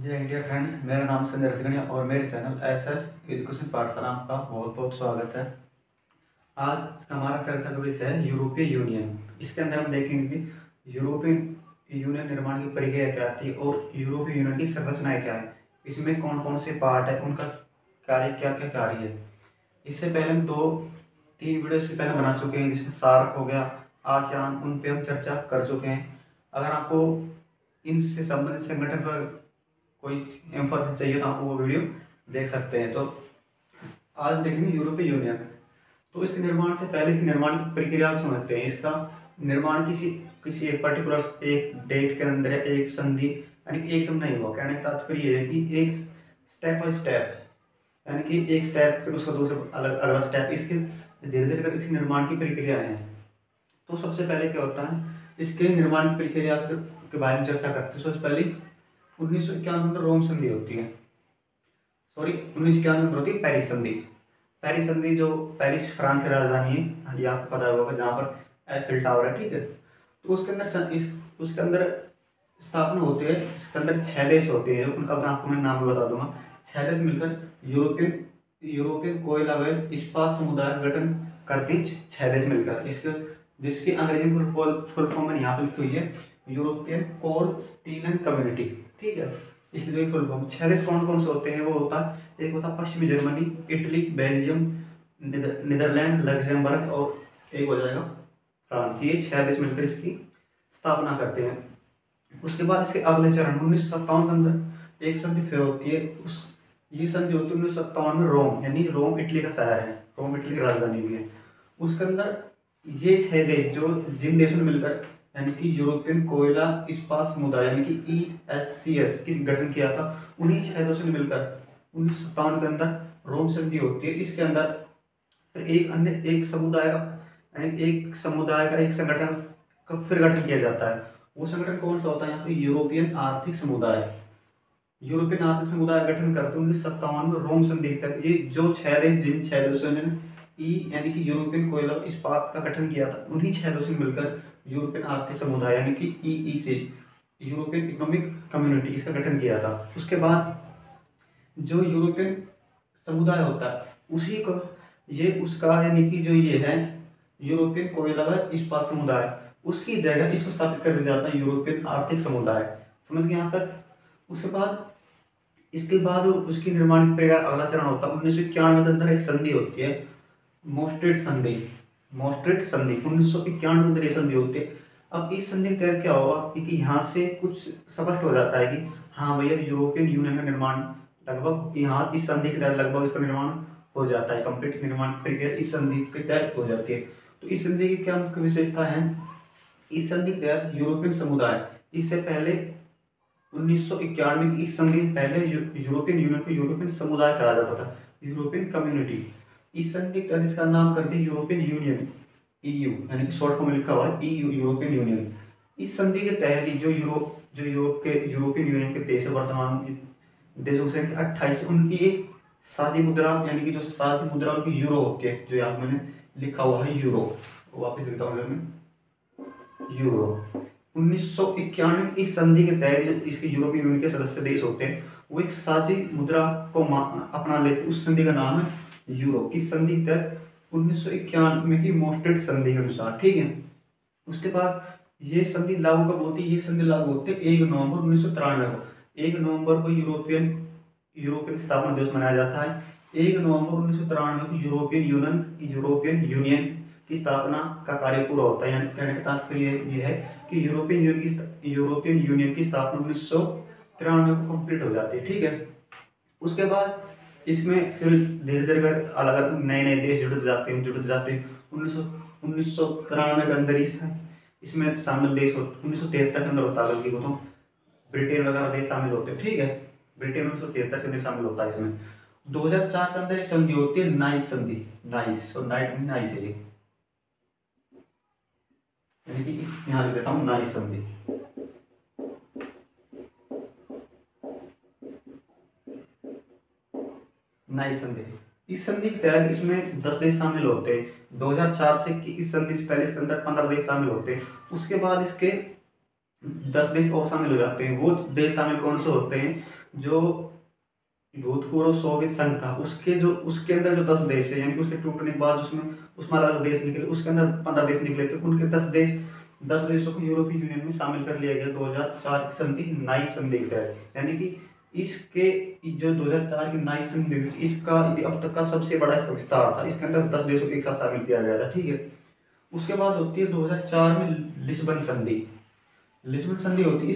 जय India friends, मेरा नाम संजय रसगनिया और मेरे चैनल एसएस एजुकेशन पाठशाला में आपका बहुत बहुत स्वागत है। आज का हमारा चर्चा का विषय है यूरोपीय यूनियन। इसके अंदर हम देखेंगे कि यूरोपियन यूनियन निर्माण की प्रक्रिया क्या थी और यूरोपीय यूनियन की संरचनाएं क्या है, इसमें कौन कौन से पार्ट है, उनका कार्य क्या क्या कार्य है। इससे पहले हम 2-3 वीडियो से पहले बना चुके हैं, जिसमें सार्क हो गया, आसियान, उन पे हम चर्चा कर चुके हैं। अगर आपको इनसे संबंधित संगठन पर कोई इंफॉर्मेशन चाहिए तो आप वो वीडियो देख सकते हैं। तो आज देखेंगे यूरोपीय यूनियन। तो इसके निर्माण से पहले इसके निर्माण की प्रक्रिया को समझते हैं। इसका निर्माण किसी किसी एक पर्टिकुलर एक डेट के अंदर या एक संधि यानी एकदम नहीं हुआ। कहने का तात्पर्य ये है कि एक स्टेप बाय स्टेप, यानी कि एक स्टेप फिर उसका दूसरा अलग अलग स्टेप, इसके धीरे धीरे कर इसके निर्माण की प्रक्रिया है। तो सबसे पहले क्या होता है, इसके निर्माण की प्रक्रिया के बारे में चर्चा करते हैं। सबसे पहले 1991 में रोम संधि होती है, 1991 में होती है पेरिस संधि। पेरिस संधि जो पेरिस फ्रांस की राजधानी है, ये आपको पता होगा, जहाँ पर एफिल टावर है, ठीक है। तो उसके अंदर स्थापना होती है। इसके अंदर 6 देश होते हैं, उनका आपको मैं नाम बता दूंगा। 6 देश मिलकर यूरोपियन यूरोपियन कोयला व इस्पात समुदाय गठन करते हैं। 6 देश मिलकर इसके, जिसकी अंग्रेजी में फुल फॉर्म में यहाँ पे लिखी हुई है, European coal steel and community, ठीक है। इसकी जो फुल फॉर्म 6 देश कौन कौन से होते हैं, वो होता है, एक होता है पश्चिमी Germany, Italy, Belgium, Netherland, Luxembourg और एक हो जाएगा फ्रांस। ये 6 देश मिलकर इसकी स्थापना करते हैं। उसके बाद इसके अगले चरण 1957 के अंदर एक संधि फिर होती है। ये संधि होती है 1957 में रोम, यानी रोम इटली का शहर है, रोम इटली की राजधानी भी है। उसके अंदर ये 6 देश जो जिन देशों ने मिलकर यानी कि यूरोपियन कोयला इस्पात समुदाय यानी कि ESCS की गठन किया था, उन्हीं 6 देशों ने मिलकर 1957 के अंदर रोम संधि होती है। इसके अंदर फिर एक समुदाय का यानी एक संगठन का फिर गठन किया जाता है। वो संगठन कौन सा होता है, यहाँ पे यूरोपियन आर्थिक समुदाय। यूरोपियन आर्थिक समुदाय गठन करते 1957 में रोम संधि तक। ये जो 6 देश जिन 6 देशों ने यानी कि यूरोपियन कोयला इस्पात का गठन किया था, उन्हीं 6 देशों ने मिलकर यूरोपियन आर्थिक समुदाय यानी कि EEC, यूरोपियन इकोनॉमिक कम्युनिटी, इसका गठन किया था। उसके बाद जो यूरोपियन समुदाय होता है उसी को ये उसका यानी कि जो ये है यूरोपियन कोयला व इस्पात समुदाय, उसकी जगह इसको स्थापित कर दिया जाता है यूरोपियन आर्थिक समुदाय। समझ गए यहाँ तक। उसके बाद इसके बाद उसकी निर्माण की प्रक्रिया अगला चरण होता है 1991 के अंदर एक संधि होती है, मोस्ट्रेट संधि। 1991 के अंदर ये संधि होती है। अब इस संधि के तहत क्या होगा कि यहाँ से कुछ स्पष्ट हो जाता है कि हाँ भैया यूरोपियन यूनियन का निर्माण लगभग यहाँ इस संधि के तहत लगभग इसका निर्माण हो जाता है। कंप्लीट निर्माण प्रक्रिया इस संधि के तहत हो जाती है। तो इस संधि की क्या मुख्य विशेषता है, इस संधि के तहत यूरोपियन समुदाय, इससे पहले 1991 की इस संधि पहले यूरोपियन यूनियन को यूरोपियन समुदाय कहा जाता था, यूरोपियन कम्युनिटी। इस संधि के तहत इसका नाम कर दिया यूरोपियन यूनियन, EU, यानी कि शॉर्ट फॉर्म में लिखा हुआ है EU, यूरोपियन यूनियन। इस संधि के तहत ही जो यूरोप के यूरोपियन यूनियन के देश वर्तमान देशों से 28, उनकी एक साझी मुद्रा यानी कि जो साझी मुद्रा उनकी यूरो होती है, जो यहाँ मैंने लिखा हुआ है यूरो, वापिस लिखता हूँ मैं, यूरो। 1991 इस संधि के तहत इसके यूरोपीय यूनियन के सदस्य देश होते हैं, वो एक साझी मुद्रा को अपना लेते, उस संधि का नाम है यूरो। किस संधि के तहत, 1991 की मोस्ट्रेट संधि के अनुसार, ठीक है। उसके बाद ये संधि लागू कब होती है, ये संधि लागू होती है 1 नवंबर 1993 को। 1 नवंबर को यूरोपियन स्थापना दिवस मनाया जाता है। 1 नवंबर 1993 को यूरोपियन यूनियन की स्थापना का कार्य पूरा होता है। यानी कहने का तात्पर्य ये है कि यूरोपियन यूनियन की स्थापना 1993 को कंप्लीट हो जाती है, ठीक है। उसके बाद इसमें फिर धीरे धीरे कर अलग अलग नए नए देश जुड़ जाते हैं 1993 के अंदर इसमें शामिल देश 1973 के अंदर होता है, बल्कि वो तो ब्रिटेन वगैरह देश शामिल होते हैं, ठीक है। ब्रिटेन 1973 के अंदर शामिल होता है इसमें। 2004 के अंदर एक संधि होती है, नाइस संधि। नाइस है ये, यानी कि इस यहाँ लिख देता हूँ नाइस संधि। नाइस संधि, इस संधि के तहत इसमें 10 देश शामिल होते हैं। 2004 से कि इस संधि से पहले इसके अंदर 15 देश शामिल होते हैं। उसके बाद इसके 10 देश और शामिल हो जाते हैं। वो देश शामिल कौन से होते हैं, जो भूतपूर्व सोवियत संघ था उसके अंदर जो 10 देश है, यानी कि उसके टूटने के बाद उसमें उसमें अलग देश निकले, उसके अंदर 15 देश निकले थे, उनके 10 देशों को यूरोपीय यूनियन में शामिल कर लिया गया 2004 की संधि, नाइस संधि के तहत। यानी कि इसके जो 2004 की नाइस संधि थी, इसका ये अब तक का सबसे बड़ा इसका विस्तार था। इसके अंदर 10 देशों को एक साथ शामिल किया गया था, ठीक है। उसके बाद होती है 2004 में लिस्बन संधि। लिस्बन संधि होती है,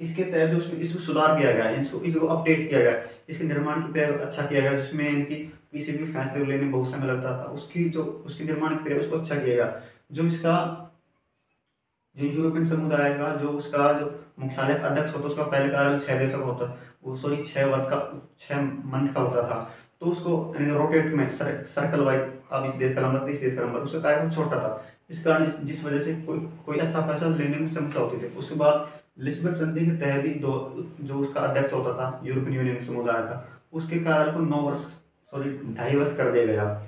इसके तहत जो इसमें सुधार किया गया है, इसको अपडेट किया गया है, इसके निर्माण की प्रक्रिया अच्छा किया गया, जिसमें इनकी किसी भी फैसले लेने में बहुत समय लगता था, उसकी निर्माण की प्रक्रिया उसको अच्छा किया गया। जो इसका जो यूरोपियन समुदाय का जो उसका जो मुख्यालय अध्यक्ष होता, उसका पहले कार्यकाल 6 देशों का होता, वो सॉरी 6 वर्ष का 6 मंथ का होता था। तो उसको रोटेट में सर्कल वाइज, अब इस देश का नंबर इस देश का नंबर, उसका कार्यकाल छोटा था। इस कारण जिस वजह से कोई अच्छा फैसला लेने में समस्या होती थी। उसके बाद लिस्बन संधि के तहत ही जो उसका अध्यक्ष होता था यूरोपियन यूनियन समुदाय का, उसके कार्यकाल को 2.5 वर्ष कर दिया गया।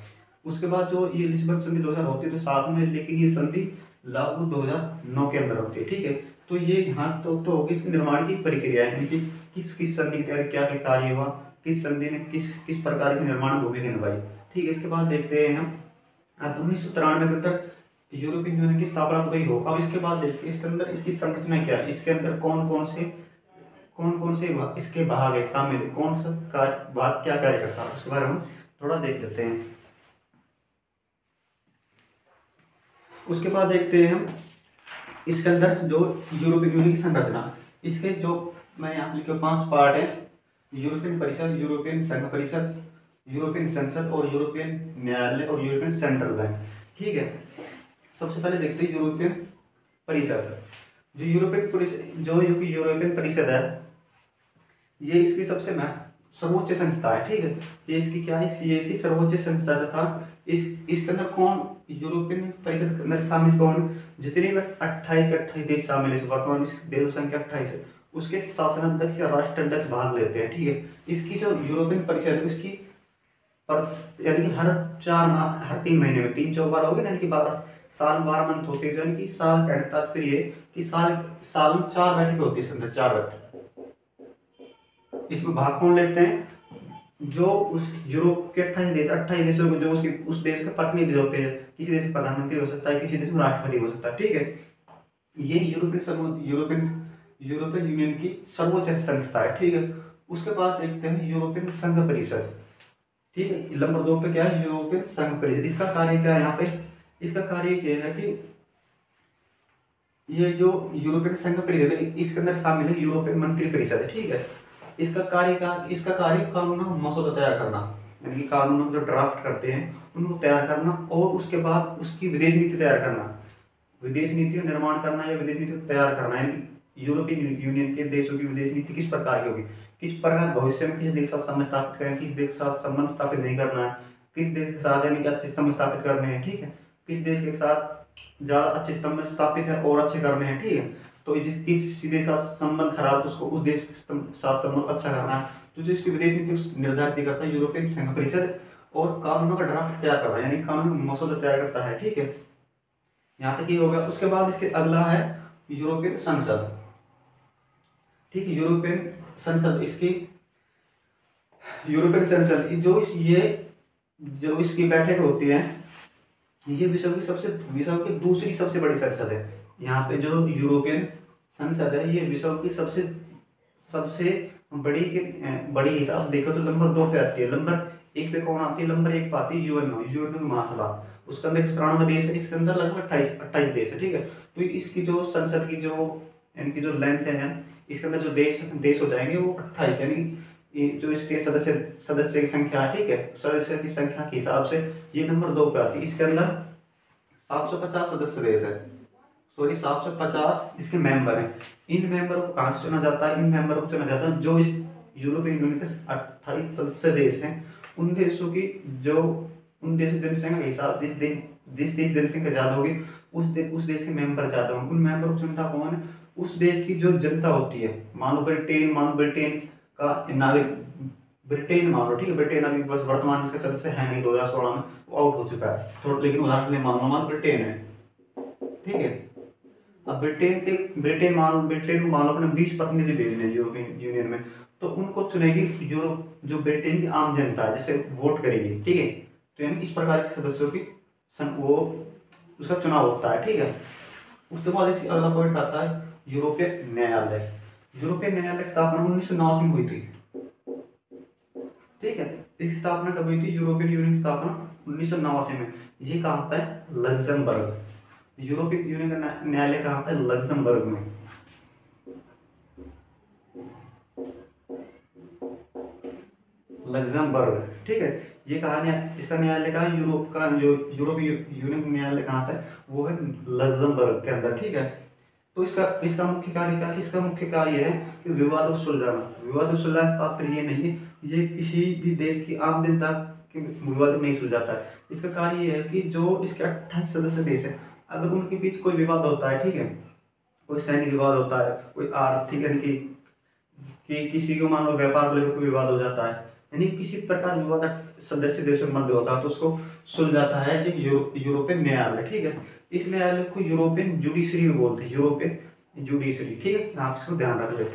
उसके बाद जो ये लिस्बन संधि 2000 होती है तो 7 में, लेकिन ये संधि लागू 2009 के अंदर होती है, ठीक है। तो ये यहाँ तो होगी इसके निर्माण की प्रक्रिया, यानी कि किस संधि के तहत क्या क्या कार्य हुआ, किस संधि में किस प्रकार की निर्माण भूमिका निभाई, ठीक है। इसके बाद देखते हैं हम अब 1993 के अंदर यूरोपियन यूनियन की स्थापना तो गई हो। अब इसके बाद देखते हैं इसके अंदर इसकी संरचना क्या है, इसके अंदर कौन कौन से इसके भाग है शामिल है, कौन सा कार्य भाग क्या कार्य करता है, उसके बारे में हम थोड़ा देख लेते हैं। उसके बाद देखते हैं हम इसके अंदर जो यूरोपियन यूनियन की संरचना, इसके जो मैं यहाँ लिखे 5 पार्ट है: यूरोपियन परिषद, यूरोपियन संघ परिषद, यूरोपियन संसद और यूरोपियन न्यायालय और यूरोपियन सेंट्रल बैंक, ठीक है। सबसे पहले देखते हैं यूरोपियन परिषद। जो यूरोपियन परिषद है, ये इसकी सबसे सर्वोच्च संस्था है, ठीक है। ये इसकी क्या है, ये इसकी सर्वोच्च संस्था तथा इसके अंदर कौन यूरोपियन परिषद के अंदर शामिल कौन, जितने भी 28 के 28 देश शामिल है, वर्तमान में देशों संख्या 28 है, उसके शासनाध्यक्ष या राष्ट्राध्यक्ष भाग लेते हैं, ठीक है। इसकी जो यूरोपियन परिषद है उसकी यानी कि हर 4 माह, हर 3 महीने में 3 4 बार होगी, यानी कि 12 मंथ होते हैं, यानी कि साल का तात्पर्य है कि साल में 4 बैठकें होती है, इसके अंदर 4 बैठक। इसमें भाग कौन लेते हैं, जो उस यूरोप के 28 देशों को जो उस देश के प्रतिनिधि होते हैं, किसी देश में प्रधानमंत्री हो सकता है, किसी देश में राष्ट्रपति हो सकता है, ठीक है। ये यूरोपियन यूनियन की सर्वोच्च संस्था है, ठीक है। उसके बाद देखते हैं यूरोपियन संघ परिषद, ठीक है। नंबर 2 पे क्या है, यूरोपियन संघ परिषद। इसका कार्य क्या है, यहाँ पे इसका कार्य क्या है कि ये जो यूरोपियन संघ परिषद है, इसके अंदर शामिल है यूरोपियन मंत्री परिषद है, ठीक है। इसका कार्य कानून का मसौदा तैयार करना, यानी कि कानून जो ड्राफ्ट करते हैं उनको तैयार करना, और उसके बाद उसकी विदेश नीति तैयार करना, विदेश नीति का निर्माण करना या विदेश नीति को तैयार करना, यानी कि यूरोपियन यूनियन के देशों की विदेश नीति किस प्रकार की होगी, किस प्रकार भविष्य में किस देश के साथ संबंध स्थापित करें, किस देश के साथ संबंध स्थापित नहीं करना है, किस देश के साथ यानी कि अच्छे संबंध स्थापित करने हैं, ठीक है। किस देश के साथ ज़्यादा अच्छे संबंध स्थापित है और अच्छे करने हैं, ठीक है। तो किस देश के साथ संबंध खराब, उसको उस देश के साथ संबंध अच्छा करना है। तो जो इसकी विदेश नीति निर्धारित करता है यूरोपियन संघ परिषद, और कानूनों का ड्राफ्ट तैयार करता है, यानी कानून मसौदा तैयार करता है, ठीक है। यहाँ तक ये हो गया। उसके बाद इसके अगला है यूरोपियन संसद, ठीक है। यूरोपियन संसद जो इसकी बैठक होती है, ये विश्व की दूसरी सबसे बड़ी संसद है। यहाँ पे जो यूरोपियन संसद है, ये विश्व की सबसे बड़ी हिसाब से देखो तो नंबर 2 पे आती है। नंबर 1 पे कौन आती है, नंबर 1 पे आती है यूएनओ की महासभा। उसके अंदर 93 देश है, इसके अंदर लगभग 28 देश है, ठीक है। तो इसकी जो संसद की इनकी जो लेंथ है, इसके अंदर जो देश हो जाएंगे वो 28, यानी जो इसके सदस्य की संख्या है, ठीक है, सदस्य की संख्या के हिसाब से ये नंबर 2 पे आती है। इसके अंदर 750 सदस्य देश है, 750 इसके मेंबर हैं। इन मेंबरों को कहाँ से चुना जाता है, इन मेंबरों को चुना जाता है जो इस यूरोपियन यूनियन के 28 सदस्य देश हैं, उन देशों जनसंख्या के हिसाब जिस देश जनसंख्या ज्यादा होगी उस देश के मेंबर ज्यादा होंगे। उन मेंबर को चुनता कौन है, उस देश की जो जनता होती है। मान लो ब्रिटेन का नागरिक, ब्रिटेन मान लो, ठीक है। ब्रिटेन अभी बस वर्तमान में इसके सदस्य है नहीं, 2016 में वो आउट हो चुका है, लेकिन उदाहरण के लिए मान लो ब्रिटेन है, ठीक है। अब ब्रिटेन मान लो अपने 20 प्रतिनिधि भेजने हैं यूरोपियन यूनियन में, तो उनको चुनेगी यूरोप जो ब्रिटेन की आम जनता है, जैसे वोट करेगी, ठीक है। तो यानी इस प्रकार के सदस्यों की वो उसका चुनाव होता है, ठीक है। उसके बाद इसकी अगला पॉइंट आता है यूरोपीय न्यायालय। यूरोपीय न्यायालय की स्थापना 1989 में हुई थी, ठीक है। इसकी स्थापना कब हुई थी? यूरोपियन यूनियन की स्थापना 1989 में। ये कहाँ पे? लग्जमबर्ग। यूरोपीय यूनियन का न्यायालय कहाँ पे? लग्जमबर्ग में। लग्जमबर्ग, ठीक है। ये कहाँ इसका न्यायालय कहाँ? यूरोप का जो यूरोपीय यूनियन न्यायालय कहाँ पे? वो है लग्जमबर्ग के अंदर, ठीक है। तो इसका इसका मुख्य कार्य क्या है? इसका मुख्य कार्य है कि विवाद को सुलझाना। विवाद को सुलझाने का तात्पर्य ये नहीं है ये किसी भी देश की आम जनता के विवाद नहीं सुलझाता है। इसका कार्य ये है कि जो इसके 28 सदस्य देश है, अगर उनके बीच कोई विवाद होता है, ठीक है, कोई सैन्य विवाद होता है, कोई आर्थिक यानी कि किसी को मान लो व्यापार को लेकर कोई विवाद हो जाता है, यानी किसी प्रकार विवाद सदस्य देशों के मध्य होता है, तो उसको सुलझाता है ये यूरोपियन न्यायालय, ठीक है। इस न्यायालय को यूरोपियन जुडिशरी भी बोलते हैं, यूरोपियन जुडिशरी, ठीक है। आप इसको ध्यान रख लो।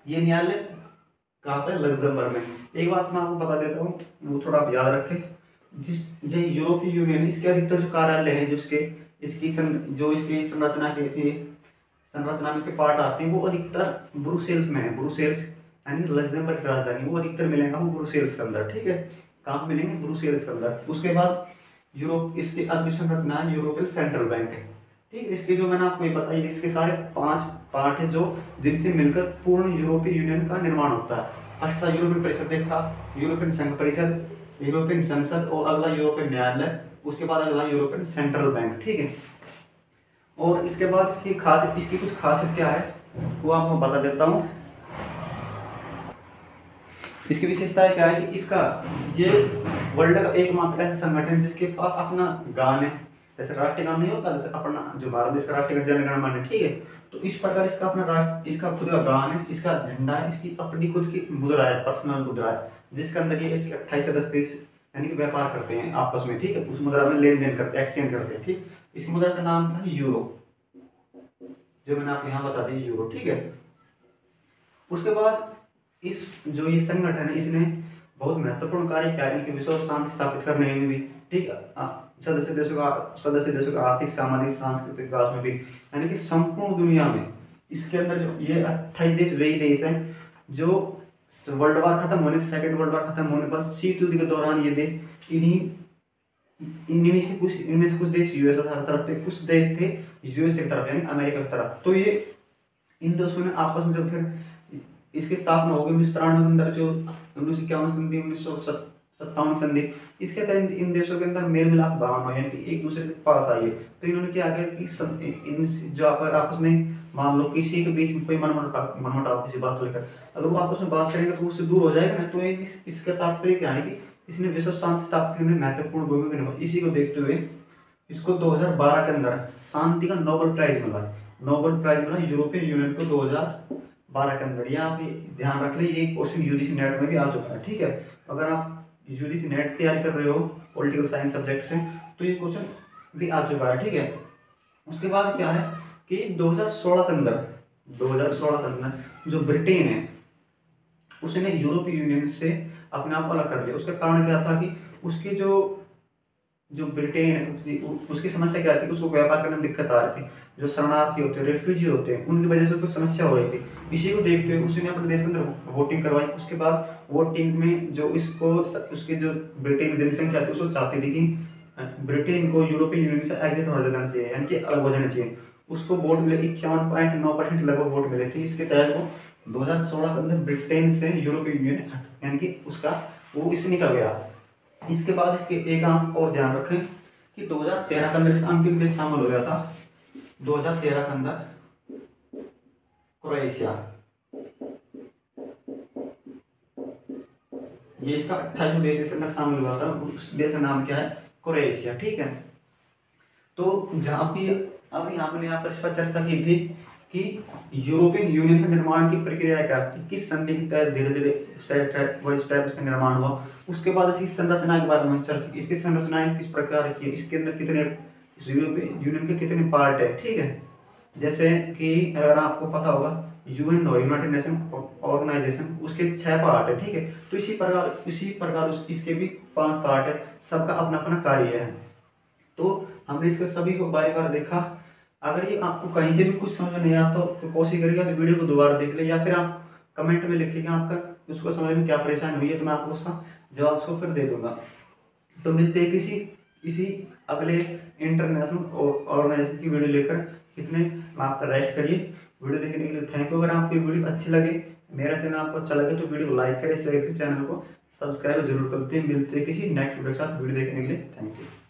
ये न्यायालय कहाँ पे? लग्जमबर्ग में। एक बात मैं आपको बता देता हूँ, वो थोड़ा आप याद रखें। जिस ये यूरोपीय यूनियन, इसके अधिकतर जो कार्यालय हैं, जिसके इसकी जो इसकी संरचना की थी, संरचना में इसके पार्ट आते हैं, वो अधिकतर ब्रुसेल्स में है। ब्रुसेल्स यानी लग्जमबर्ग की राजधानी, वो अधिकतर मिलेगा वो ब्रुसेल्स के अंदर, ठीक है। कहाँ मिलेंगे? ब्रुसेल्स के अंदर। उसके बाद यूरोप इसकी संरचना है यूरोपियन सेंट्रल बैंक है, ठीक है। इसके जो मैंने आपको ये बताया, इसके सारे 5 पार्ट है जो जिनसे मिलकर पूर्ण यूरोपीय यूनियन का निर्माण होता है। फर्स्ट था यूरोपियन परिषद, देखा यूरोपियन संघ परिषद, यूरोपियन संसद, और अगला यूरोपियन न्यायालय, उसके बाद अगला यूरोपियन सेंट्रल बैंक, ठीक है। और इसके बाद इसकी खासियत, इसकी कुछ खासियत क्या है वो आपको बता देता हूँ। इसकी विशेषताएं क्या है कि इसका ये वर्ल्ड का एकमात्र ऐसा संगठन जिसके पास अपना गान है। जैसे राष्ट्रीय गान नहीं होता, जैसे अपना जो भारत देश का राष्ट्रीय गान जन गण मन है, ठीक है। तो इस प्रकार इसका अपना राष्ट्र, इसका खुद का गान है, इसका झंडा है, इसकी अपनी खुद की मुद्रा है, पर्सनल मुद्रा है, जिसके अंदर ये इसके 28 सदस्य देश यानी कि व्यापार करते हैं आपस में, ठीक है। उस मुद्रा में लेन देन करते हैं, एक्सचेंज करते हैं, ठीक। इस मुद्रा का नाम क्या है? यूरो, जो मैंने आपको यहाँ बता दी, यूरो, ठीक है। उसके बाद इस जो ये संगठन है, इसने बहुत महत्वपूर्ण कार्य किया है, इनके विश्व शांति स्थापित करने में भी, ठीक है। सदस्य देशों का आर्थिक, सामाजिक, सांस्कृतिक विकास में भी, यानी कि संपूर्ण दुनिया में इसके अंदर जो ये 28 देश वही देश हैं जो वर्ल्ड वार खत्म होने, सेकेंड वर्ल्ड वार खत्म होने पर शीत युद्ध के दौरान ये देश इनमें से कुछ देश यूएसएसआर तरफ थे, कुछ देश थे यूएस की तरफ यानी अमेरिका की तरफ। तो ये इन देशों ने आपस में जब फिर इसकी स्थापना होगी 1993 के अंदर, जो 1951 संधि, 1957 संधि, इसके तहत इन देशों के अंदर मेल मिलाप भावना यानी कि एक दूसरे के पास आई है। तो इन्होंने क्या किया कि इन जो आपस में मान लो किसी के बीच में कोई मनमुटाव किसी बात को लेकर, अगर वो आपस में बात करेंगे तो उससे दूर हो जाएगा ना। तो इसका तात्पर्य क्या है कि इसने विश्व शांति स्थापित करने में महत्वपूर्ण भूमिका निभाई। इसी को देखते हुए इसको 2012 के अंदर शांति का नोबेल प्राइज मिला। नोबेल प्राइज मिला यूरोपियन यूनियन को 2012 के अंदर। यहाँ पे ध्यान रख ले, ये क्वेश्चन यूजीसी नेट में भी आ चुका है, ठीक है। अगर आप यूजीसी नेट तैयारी कर रहे हो पॉलिटिकल साइंस सब्जेक्ट से, तो ये क्वेश्चन भी आ चुका है, ठीक है। उसके बाद क्या है कि 2016 के अंदर जो ब्रिटेन है उसने यूरोपीय यूनियन से अपने आप अलग कर लिया। उसका कारण क्या था कि उसकी जो ब्रिटेन है उसकी समस्या क्या थी कि उसको व्यापार करने में दिक्कत आ रही थी। जो शरणार्थी होते हैं, रेफ्यूजी होते हैं, उनकी वजह से कुछ समस्या हो रही थी। इसी को देखते हुए उसने अपने देश के अंदर वोटिंग करवाई। उसके बाद वोटिंग में जो उसकी जो ब्रिटेन की जनसंख्या थी उसको चाहती थी कि ब्रिटेन को यूरोपियन यूनियन से एग्जिट हो जाना चाहिए, यानी कि अलग हो जाना चाहिए। उसको वोट मिले 51.9% लगभग वोट मिले थे। इसके तहत वो 2016 के अंदर ब्रिटेन से यूरोपीय यूनियन यानी कि उसका वो इससे निकल गया। इसके बाद इसके एक आम और ध्यान रखें कि 2013 के अंदर इसका अंतिम देश शामिल हो गया था। 2013 के अंदर क्रोएशिया, ये इसका 28वां देश इसके अंदर शामिल हुआ था। उस देश का नाम क्या है? क्रोएशिया, ठीक है। तो जहाँ भी अभी हमने यहाँ पर इस पर चर्चा की थी कि यूरोपियन यूनियन के निर्माण की प्रक्रिया क्या थी, किस संधि के तहत धीरे धीरे स्टेप उसका निर्माण हुआ। उसके बाद इसकी संरचना के बारे में चर्चा की, इसकी संरचनाएं किस प्रकार की है, इसके अंदर कितने यूरोपियन यूनियन के कितने पार्ट है, ठीक है। जैसे कि अगर आपको पता होगा यूएन यूनाइटेड नेशन ऑर्गेनाइजेशन, उसके 6 पार्ट है, ठीक है। तो इसी प्रकार इसके भी 5 पार्ट है, सबका अपना अपना कार्य है। तो हमने इसके सभी को बार बार देखा। अगर ये आपको कहीं से भी कुछ समझ में नहीं आता तो कोशिश करिएगा तो वीडियो को दोबारा देख ले, या फिर आप कमेंट में लिखिएगा आपका उसको समझ में क्या परेशानी हुई है, तो मैं आपको उसका जवाब उसको फिर दे दूंगा। तो मिलते हैं इसी अगले इंटरनेशनल ऑर्गेनाइजेशन की वीडियो लेकर। इतने में आपका रेस्ट करिए। वीडियो देखने के लिए थैंक यू। अगर आपको ये वीडियो अच्छी लगे, मेरा चैनल आपको अच्छा लगे, तो वीडियो को लाइक करें, शेयर करें, चैनल को सब्सक्राइब जरूर करते हैं। मिलते हैं किसी नेक्स्ट वीडियो के साथ। वीडियो देखने के लिए थैंक यू।